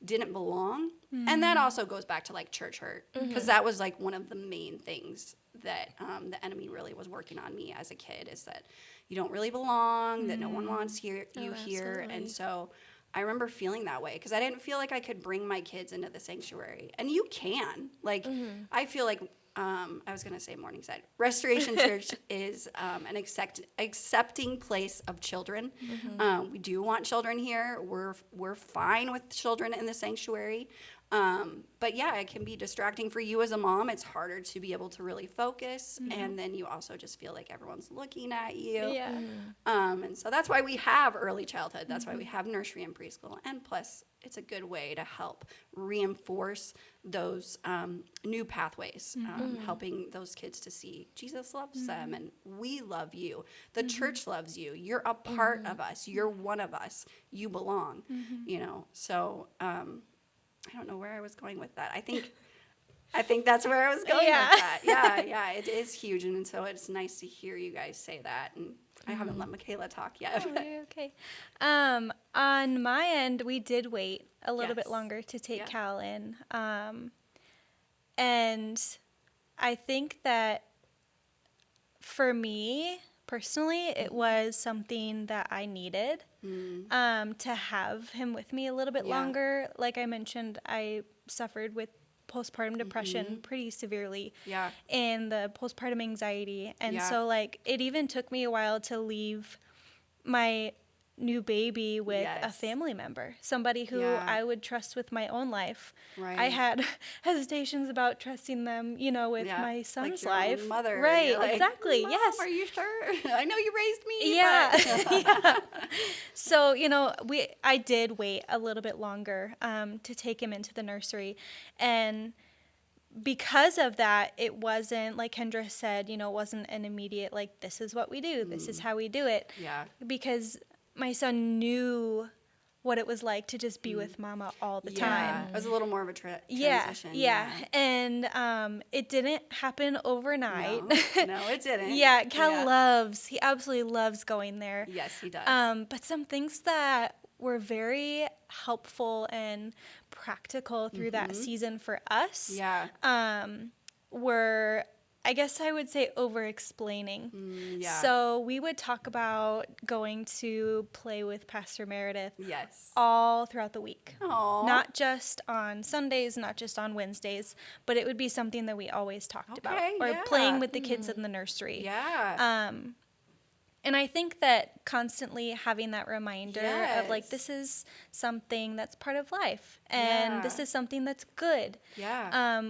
didn't belong. And that also goes back to like church hurt because that was like one of the main things that the enemy really was working on me as a kid is that you don't really belong, that no one wants you here. absolutely. And so I remember feeling that way because I didn't feel like I could bring my kids into the sanctuary. And you can. Like, I feel like, I was going to say Morningside. Restoration Church is an accepting place of children. We do want children here. We're fine with children in the sanctuary. But yeah, it can be distracting for you as a mom. It's harder to be able to really focus. And then you also just feel like everyone's looking at you. Yeah. And so that's why we have early childhood. That's why we have nursery and preschool. And plus, it's a good way to help reinforce those new pathways, helping those kids to see Jesus loves them and we love you. The church loves you. You're a part of us. You're one of us. You belong, you know. So I don't know where I was going with that. I think that's where I was going with that. Yeah, it is huge. And so it's nice to hear you guys say that. And I haven't let Mikayla talk yet. Oh, you're okay. On my end, we did wait a little bit longer to take Cal in. And I think that for me personally, it was something that I needed to have him with me a little bit longer. Like I mentioned, I suffered with postpartum depression pretty severely and the postpartum anxiety. And so like it even took me a while to leave my new baby with a family member, somebody who I would trust with my own life. Right. I had hesitations about trusting them, you know, with my son's like your life. Own mother. Right, Like, exactly. Mom, Yes. Are you sure? I know you raised me. Yeah. But. Yeah. So, you know, I did wait a little bit longer to take him into the nursery. And because of that, it wasn't, like Kendra said, you know, it wasn't an immediate, like, this is what we do. This is how we do it. Yeah. Because my son knew what it was like to just be with mama all the time. It was a little more of a transition. Yeah. And it didn't happen overnight. No, it didn't. Yeah, Cal he absolutely loves going there. Yes, he does. But some things that were very helpful and practical through that season for us were, I guess I would say, over-explaining. So we would talk about going to play with Pastor Meredith all throughout the week. Aww. Not just on Sundays, not just on Wednesdays, but it would be something that we always talked about. Or playing with the kids in the nursery. Yeah. And I think that constantly having that reminder of, like, this is something that's part of life, and this is something that's good,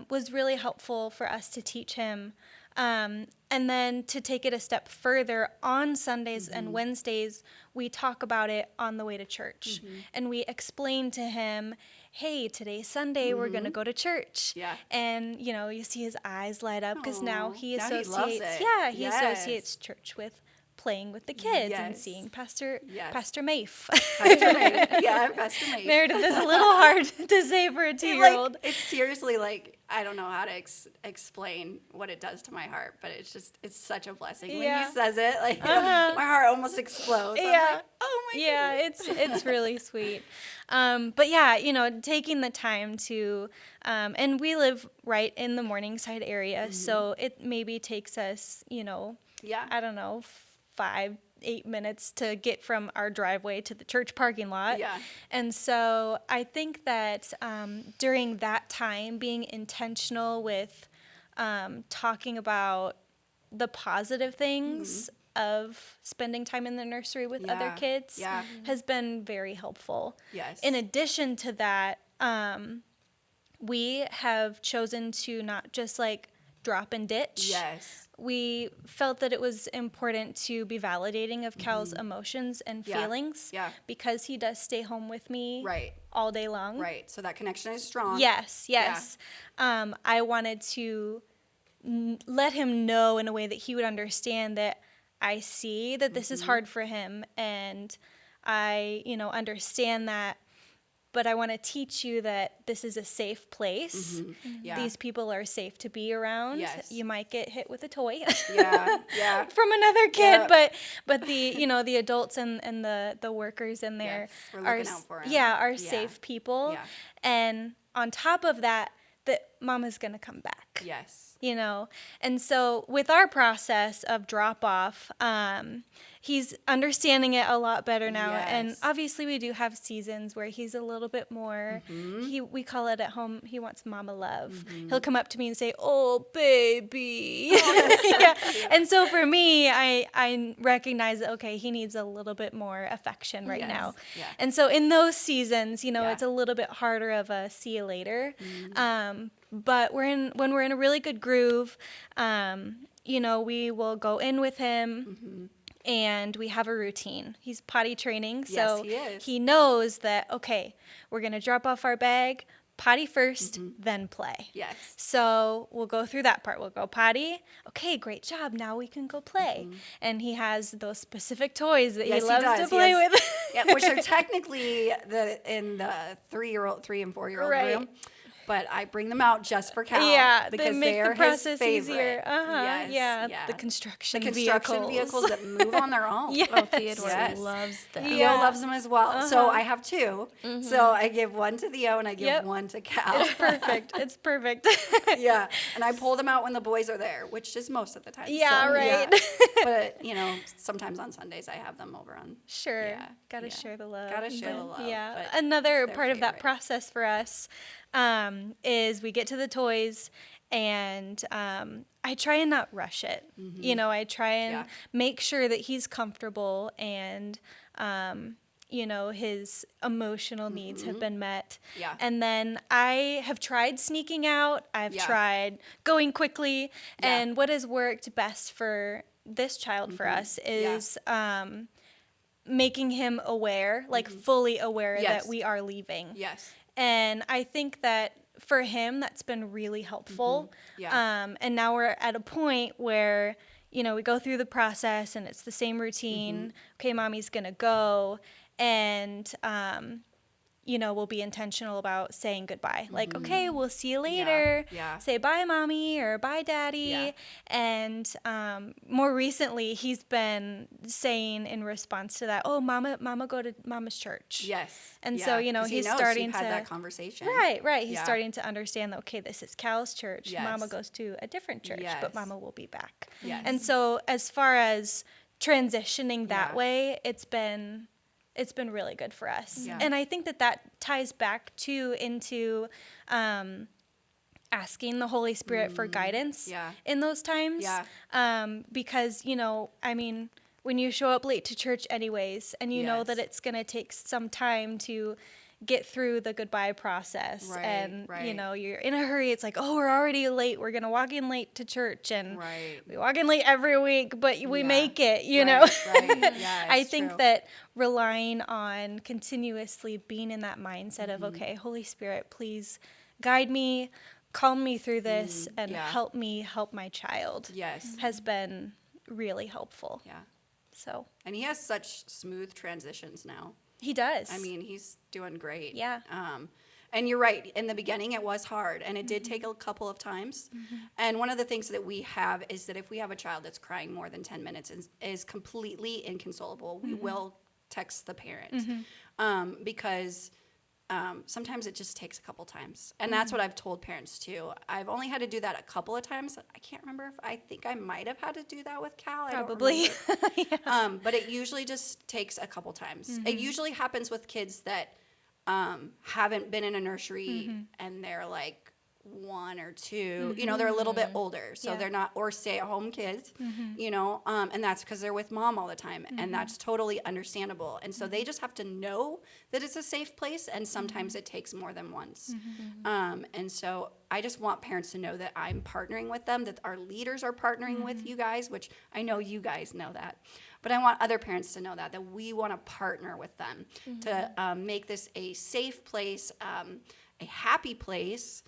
was really helpful for us to teach him. And then to take it a step further, on Sundays and Wednesdays, we talk about it on the way to church. And we explain to him, hey, today's Sunday, we're going to go to church. Yeah. And, you know, you see his eyes light up because now he Now he associates, loves it. he associates church with playing with the kids and seeing Pastor Mafe. Pastor May. Yeah, Pastor May. Meredith is a little hard to say for a 2-year-old. It's seriously like, I don't know how to explain what it does to my heart, but it's such a blessing. When he says it, like my heart almost explodes. I'm like, oh my goodness. It's really sweet. But yeah, you know, taking the time to, and we live right in the Morningside area, so it maybe takes us, you know, I don't know, 5-8 minutes to get from our driveway to the church parking lot. Yeah. And so I think that during that time, being intentional with talking about the positive things of spending time in the nursery with other kids has been very helpful. Yes. In addition to that, we have chosen to not just like drop and ditch. Yes. We felt that it was important to be validating of Cal's emotions and feelings because he does stay home with me all day long. Right. So that connection is strong. Yes. I wanted to let him know in a way that he would understand that I see that this is hard for him, and I, you know, understand that, but I want to teach you that this is a safe place. These people are safe to be around. Yes. You might get hit with a toy from another kid, but the, you know, the adults and the workers in there we're looking out for 'em. are safe people. And on top of that, that Mama's going to come back. Yes. You know, and so with our process of drop off, he's understanding it a lot better now. And Yes. obviously we do have seasons where he's a little bit more, we call it at home, he wants mama love. He'll come up to me and say, oh, baby. Yeah. And so for me, I recognize that, okay, he needs a little bit more affection right now. Yeah. And so in those seasons, you know, Yeah. it's a little bit harder of a see you later. But when we're in a really good groove, you know, we will go in with him and we have a routine. He's potty training, so Yes, he is. knows that, okay, we're going to drop off our bag, potty first, then play. Yes. So we'll go through that part. We'll go potty. Okay, great job. Now we can go play. And he has those specific toys that Yes, he loves does. to play with. Yeah, which are technically in the 3 and 4 year old Right. room. But I bring them out just for Cal. Yeah, because they make they're the process his favorite. easier. Yes, Yeah, the construction vehicles that move on their own. Yes. Oh, Theodore Yes. loves them. Theo Yeah. loves them as well. So I have 2. So I give one to Theo and I give Yep. one to Cal. It's perfect. It's perfect. Yeah. And I pull them out when the boys are there, which is most of the time. Yeah, right. But, you know, sometimes on Sundays I have them over on. Sure. Yeah, Gotta yeah. share the love. Gotta share the love, Yeah. but Another it's their part of that favorite. process for us is we get to the toys and I try and not rush it. You know, I try and Yeah. make sure that he's comfortable and, you know, his emotional needs have been met. Yeah. And then I have tried sneaking out. I've Yeah. tried going quickly. Yeah. And what has worked best for this child for us Yeah. is making him aware, like fully aware Yes. that we are leaving. Yes. And I think that for him, that's been really helpful. Yeah. And now we're at a point where, you know, we go through the process and it's the same routine. Okay, mommy's going to go. And, you know, we'll be intentional about saying goodbye. Like, okay, we'll see you later. Yeah. Say bye, mommy, or bye, daddy. Yeah. And more recently, he's been saying in response to that, oh, mama, go to mama's church. Yes. And Yeah. so, you know, 'Cause he he's knows starting you've to had that conversation. Right. He's Yeah. starting to understand that, okay, this is Cal's church. Yes. Mama goes to a different church, Yes. but mama will be back. Yes. And so as far as transitioning that Yeah. way, it's been really good for us. Yeah. And I think that ties back into asking the Holy Spirit for guidance Yeah. in those times. Yeah. Because, you know, I mean, when you show up late to church anyways, and you know Yes. that it's going to take some time to get through the goodbye process, Right, and, you right. know, you're in a hurry. It's like, oh, we're already late. We're going to walk in late to church. And Right. we walk in late every week, but we Yeah. make it, you Right, know? right. Yeah, I it's think true. that relying on continuously being in that mindset Mm-hmm. of, okay, Holy Spirit, please guide me, calm me through this, and yeah. help me help my child Yes. has been really helpful. Yeah. So And he has such smooth transitions now. he does. I mean, he's doing great. Yeah. And you're right. In the beginning, it was hard, and it did take a couple of times. And one of the things that we have is that if we have a child that's crying more than 10 minutes and is completely inconsolable, we will text the parent because sometimes it just takes a couple times. And that's what I've told parents too. I've only had to do that a couple of times. I can't remember if I think I might have had to do that with Cal. I don't Probably. remember. But it usually just takes a couple times. It usually happens with kids that haven't been in a nursery and they're like 1 or 2, you know, they're a little bit older, so Yeah. they're not, or stay-at-home kids, you know, and that's because they're with mom all the time, and that's totally understandable. And so they just have to know that it's a safe place, and sometimes it takes more than once. And so I just want parents to know that I'm partnering with them, that our leaders are partnering with you guys, which I know you guys know that. But I want other parents to know that we want to partner with them to make this a safe place, a happy place,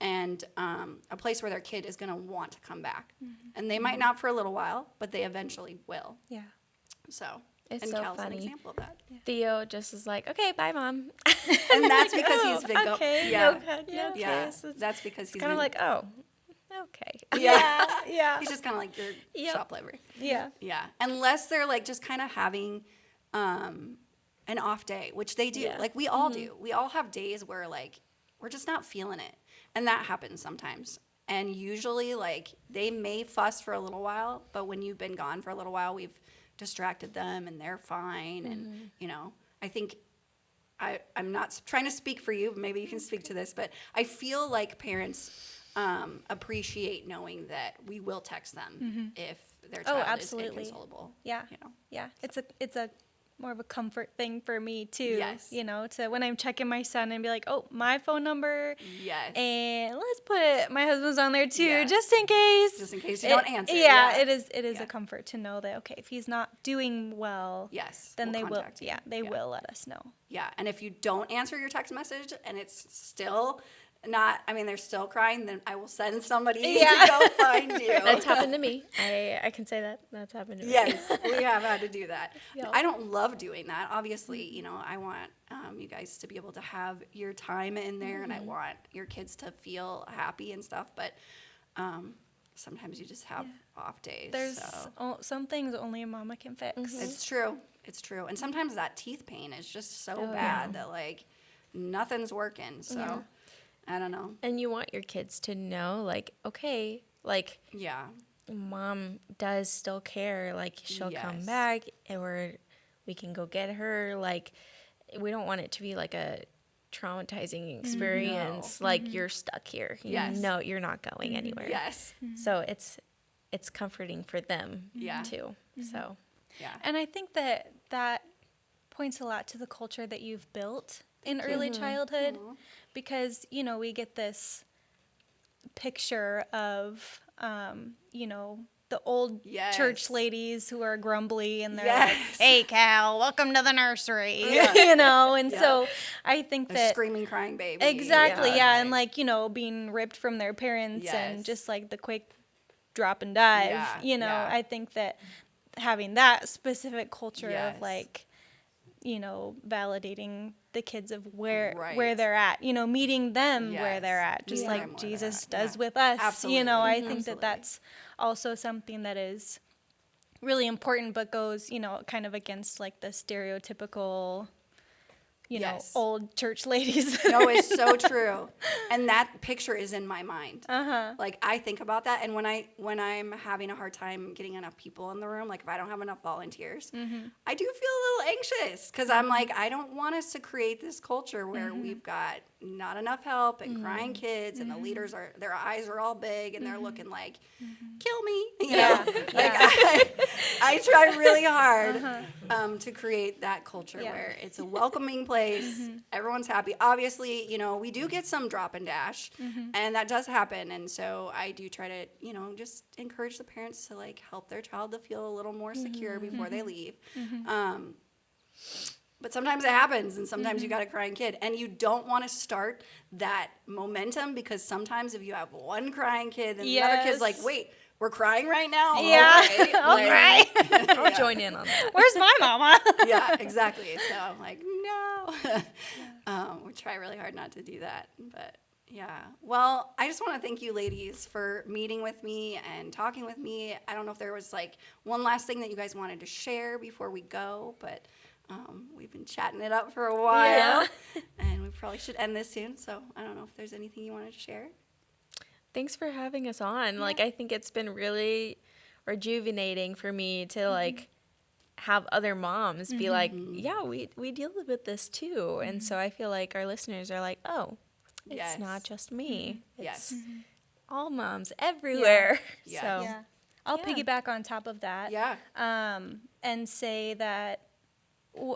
and a place where their kid is going to want to come back. And they might not for a little while, but they eventually will. Yeah. So, It's and so Cal's funny. an example of that. Theo just is like, okay, bye, mom. And that's because he's been going. Okay, Yeah. okay, Yeah. okay. So it's That's because he's kind of been- like, oh, okay. Yeah. Yeah. He's just kind of like your Yep. shop library. Yeah. Yeah. Unless they're like just kind of having an off day, which they do. Yeah. Like we all do. We all have days where like we're just not feeling it. And that happens sometimes. And usually, like, they may fuss for a little while, but when you've been gone for a little while, we've distracted them and they're fine. And, you know, I think I'm not trying to speak for you. Maybe you can speak to this, but I feel like parents appreciate knowing that we will text them if their child is inconsolable. Yeah. You know? Yeah. It's a more of a comfort thing for me too. Yes. You know, to when I'm checking my son and be like, oh, my phone number. Yes. And let's put my husband's on there too, Yeah. just in case. Just in case you don't answer. Yeah, it is Yeah. a comfort to know that, okay, if he's not doing well, Yes. then we'll they will. contact you. Yeah, they will let us know. Yeah, and if you don't answer your text message and it's still not, I mean, they're still crying, then I will send somebody to go find you. That's happened to me. I can say that. That's happened to me. Yes, we have had to do that. Yeah. I don't love doing that. Obviously, you know, I want you guys to be able to have your time in there, and I want your kids to feel happy and stuff, but sometimes you just have off days. There's so. some things only a mama can fix. It's true. It's true. And sometimes that teeth pain is just so bad that, like, nothing's working. So, I don't know. And you want your kids to know, like, okay, like, Yeah. mom does still care. Like, she'll come Yes. back, or we can go get her. Like, we don't want it to be like a traumatizing experience. Like, you're stuck here. Yes. No, you're not going anywhere. Yes. So it's comforting for them Yeah. too. So Yeah. And I think that points a lot to the culture that you've built in early childhood, because, you know, we get this picture of, you know, the old Yes. church ladies who are grumbly and they're Yes. like, hey, Cal, welcome to the nursery, Yeah. you know? And Yeah. so I think A that screaming, crying baby. exactly, yeah, and like, you know, being ripped from their parents and Yes. just like the quick drop and dive, Yeah, you know, yeah. I think that having that specific culture Yes. of like, you know, validating the kids of where Right. they're at, you know, meeting them where Yes. they're at, just Meeting like them where Jesus they're at, does yeah. with us, you know, I Absolutely. think that that's also something that is really important, but goes, you know, kind of against like the stereotypical, you Yes. know, old church ladies. No, it's so true. And that picture is in my mind. Like, I think about that, and when I'm having a hard time getting enough people in the room, like if I don't have enough volunteers, I do feel a little anxious, because I'm like, I don't want us to create this culture where we've got not enough help and crying kids, and the leaders their eyes are all big and they're looking like, kill me, you know? Like, I try really hard to create that culture where it's a welcoming place, everyone's happy. Obviously, you know, we do get some drop and dash, and that does happen, and so I do try to, you know, just encourage the parents to like help their child to feel a little more secure before they leave. But sometimes it happens, and sometimes you got a crying kid, and you don't want to start that momentum, because sometimes if you have one crying kid, then the other kid's like, wait, we're crying right now? Yeah. Okay. All Like, right. I'll join in on that. Where's my mama? yeah, exactly. So I'm like, no. We try really hard not to do that, but yeah. Well, I just want to thank you ladies for meeting with me and talking with me. I don't know if there was like one last thing that you guys wanted to share before we go, but we've been chatting it up for a while, and we probably should end this soon. So I don't know if there's anything you wanted to share. Thanks for having us on. Like, I think it's been really rejuvenating for me to like have other moms be like, yeah, we deal with this too. And so I feel like our listeners are like, oh, it's Yes. not just me. Yes. It's all moms everywhere. Yeah. So Yeah. I'll piggyback on top of that. Yeah. And say that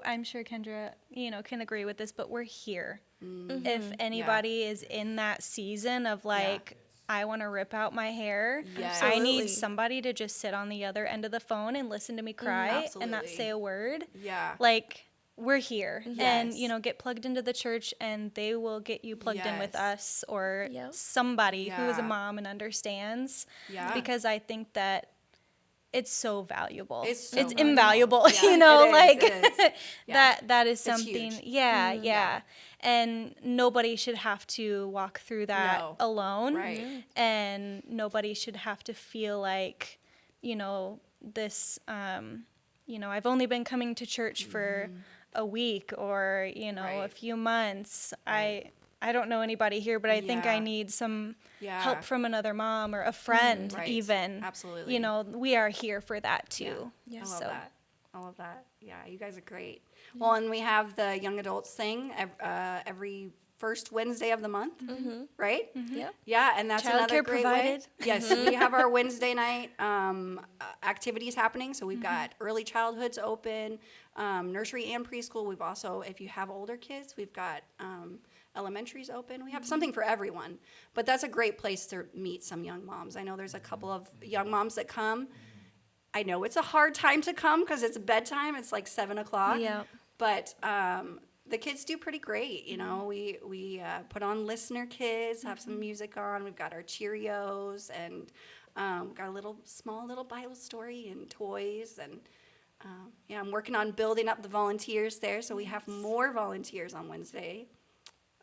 I'm sure Kendra, you know, can agree with this, but we're here. If anybody is in that season of like, I want to rip out my hair, Yes. I Absolutely. need somebody to just sit on the other end of the phone and listen to me cry and not Absolutely. say a word. Yeah. Like, we're here. And, Yes. you know, get plugged into the church and they will get you plugged in with Yes. us or Yep. somebody who is a Yeah. mom and understands. Yeah. Because I think that it's so valuable. It's so it's valuable. invaluable, Yeah, you know, it is, like it is. Yeah. that is something. huge. Yeah, yeah. And nobody should have to walk through that No. alone. Right. And nobody should have to feel like, you know, this you know, I've only been coming to church for a week or, you know, a few months. I don't know anybody here, but I think I Yeah. need some Yeah. help from another mom or a friend, Right. even. Absolutely. You know, we are here for that too. I love So, that. I love that. Yeah, you guys are great. Well, and we have the young adults thing every first Wednesday of the month, right? Yep. Yeah, and that's another Childcare great provided. way. Yes, we have our Wednesday night activities happening. So we've got early childhoods open, nursery and preschool. We've also, if you have older kids, we've got elementaries open. We have something for everyone. But that's a great place to meet some young moms. I know there's a couple of young moms that come. I know it's a hard time to come because it's bedtime. It's like 7 o'clock. Yep. But the kids do pretty great. You know, we put on listener kids, have some music on. We've got our Cheerios and got a small little Bible story and toys. And yeah, I'm working on building up the volunteers there. So we have more volunteers on Wednesday,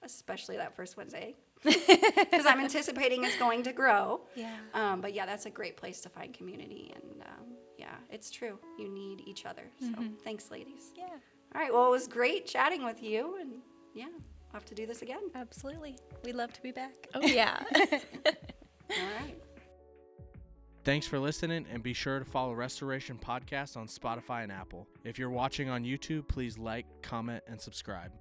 especially that first Wednesday. Because I'm anticipating it's going to grow. Yeah. But yeah, that's a great place to find community. And yeah, it's true. You need each other. So thanks, ladies. Yeah, All right. Well, it was great chatting with you. And yeah, I'll have to do this again. absolutely. We'd love to be back. Oh, yeah. All right. Thanks for listening, and be sure to follow Restoration Podcast on Spotify and Apple. If you're watching on YouTube, please like, comment, and subscribe.